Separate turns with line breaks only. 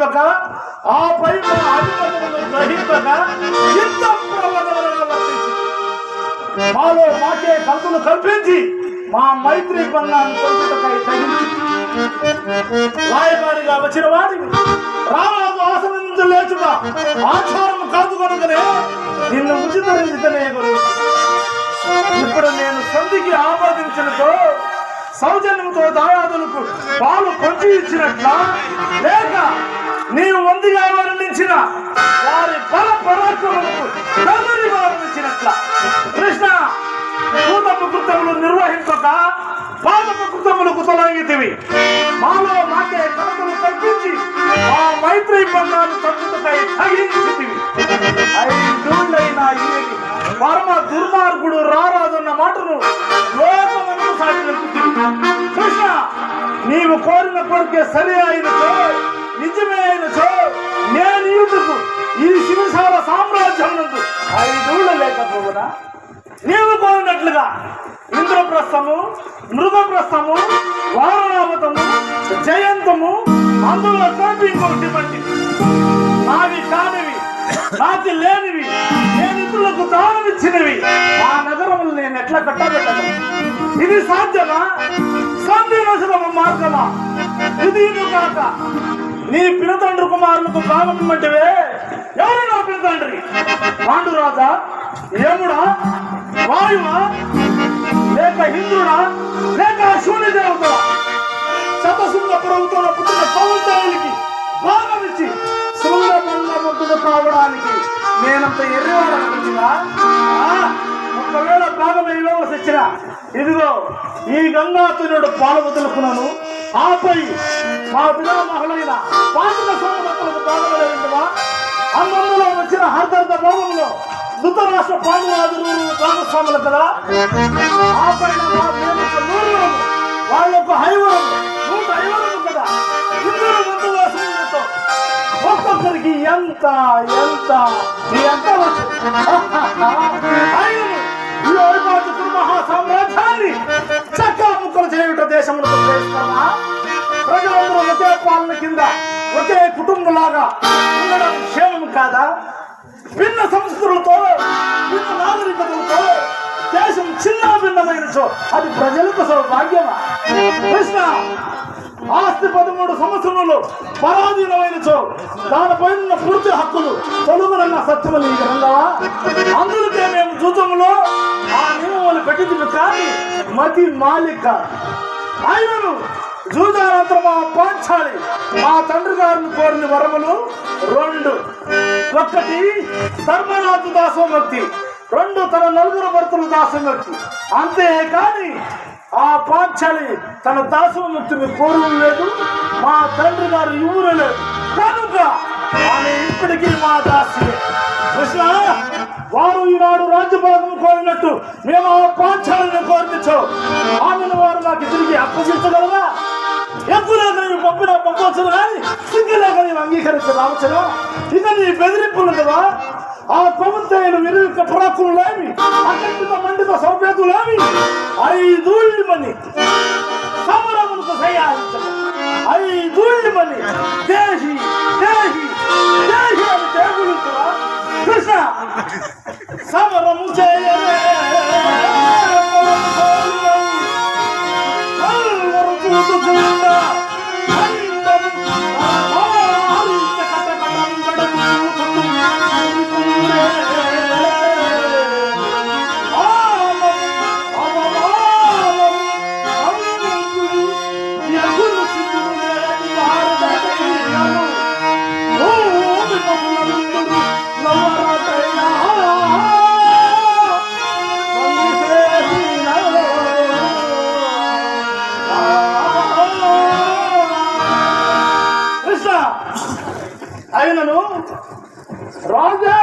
గ్రహింపక ఆపై మా అధిపతులను గ్రహింపక ఇంత ప్రబోధనలను వర్తించి మాలో మాకే కల్పను కల్పించి మా మైత్రి బంధాన్ని పొందుటకై తగించి రాయబారిగా వచ్చిన వాడిని రారాజు ఆసనం నుంచి లేచుగా ఆచారం కాదు కనుకనే నిన్ను ఉచితరించితనే గురు. ఇప్పుడు నేను సంధికి ఆపాదించినతో సౌజన్యంతో దాయాదులకు పాలు కొంచి ఇచ్చినట్ల లేక నీవు వందిగా వర్ణించిన వారి బల పరాక్రమలకు కర్ణుని వర్ణించినట్ల కృష్ణ భూతపు కృత్యములు నిర్వహింపక పాదపు కృత్యములకు తొలగితివి. మాలో మాకే కలతలు కల్పించి ఆ మైత్రి బంధాన్ని తగ్గుతకై తగిలించితివి. 5 ఏళ్ళైనా ఏది పరమ దుర్మార్గుడు రారాజన్న మాటను లోకమంతా సాటి నిలుపుతుంది. కృష్ణ నీవు కోరిన కోరికే సరి అయినచో నిజమే అయినచో నేను యూటుకు ఈ శివశాల సామ్రాజ్యం నందు 5 ఏళ్ళు లేకపోవునా నీవు కోరినట్లుగా ఇంద్రప్రస్థము, మృగప్రస్థము, వారణావతము, జయంతము, అందులో కలిపి ఇంకొకటి బట్టి నావి కానివి నాకు లేనివి నేను ఇతరులకు దానం ఇచ్చినవి ఆ నగరములు నేను ఎట్లా కట్టబెట్టను? ఇది సాధ్యమా? సంధినశమ మార్గమా? ఇది కాక నీ పినతండ్రి కుమారులకు భాగం ఇమ్మంటివే. ఎవరు నా పినతండ్రి? పాండురాజా, యముడా, వాయువా, లేక ఇంద్రుడా, లేక శూన్య దేవతలా? శతశృంగ ప్రభుత్వంలో పుట్టిన పౌరులకి భాగం ఇచ్చి శృంగమంతుడు కావడానికి నేనంత ఎర్రివాడనుకుంటున్నా? ఒకవేళ భాగం ఇవ్వవలసి వచ్చిన ఇదిగో ఈ గంగాతునుడు పాలు వదులుకున్నాను. ఆపై మా పితామహులైన పాండిక సోమదత్తులకు భాగమేంటవా? అందులో వచ్చిన హర్దర్ద భాగంలో ధృతరాష్ట్ర పాండురాజులు భాగస్వాములు కదా. ఆపై మా ప్రేమకు 100 వాళ్ళకు 150 కదా. ఇద్దరు ముందు వాసులతో ఒక్కొక్కరికి ఎంత ఎంత ఎంత మహాసామ్రాజ్యాన్ని చక్కా ముక్కలు చేయుట దేశంలో ప్రవేశిస్తామా? ప్రజలందరూ ఒకే పాలన కింద ఒకే కుటుంబంలాగా ఉండడం క్షేమం కాదా? భిన్న సంస్కృతులతో భిన్న నాగరికతలతో దేశం చిన్న భిన్నమైనచో అది ప్రజలకు సౌభాగ్యమా? కృష్ణ ఆస్తి 13 సంవత్సరములు పరాధీనమైనచో దానిపైన పూర్తి హక్కులు తొలుగురన్న సత్యము నీ గ్రంథమా? అందుకే మేము జూతంలో ఆ నియమాలు పెట్టింది కానీ మతి మాలిక ఆయనను జూజానంతరం మా పాంచాలి మా తండ్రి గారిని కోరిన వరములు 2. 1 ధర్మరాజు దాసోమక్తి, 2 తన 4 భర్తలు దాసోమక్తి. అంతేకాని ఆ పాంచాలి తన దాసోముక్తిని కోరడం లేదు, మా తండ్రి గారు ఇవ్వరు లేదు కనుక ఆమె ఇప్పటికీ మా దాసియే. కృష్ణ వారు ఈనాడు రాజ్యభాగం కోరినట్టు మేము ఆ పాంచాలిని కోరించో ఆమెను వారు నాకు తిరిగి అప్పగించగలరా? ఎక్కువలేక నీవు పంపవచ్చు కానీ సిగ్గులేక నీవు అంగీకరించి రావచ్చునా? ఇక నీ బెదిరింపులుండవా? ఆ కొవ్వొత్తైన విరువిక పరాకులు లేవి, అఖండిత మండిత సౌభేతులు లేవి. 5 ఏళ్ళని సమరములకు సహాయించదు. 5 ఏళ్ళని దేహి దేహి దేహి అని దేవుడుతున్నా. కృష్ణ సమరము చేయలే చూచుకుంటా అయినను రాజా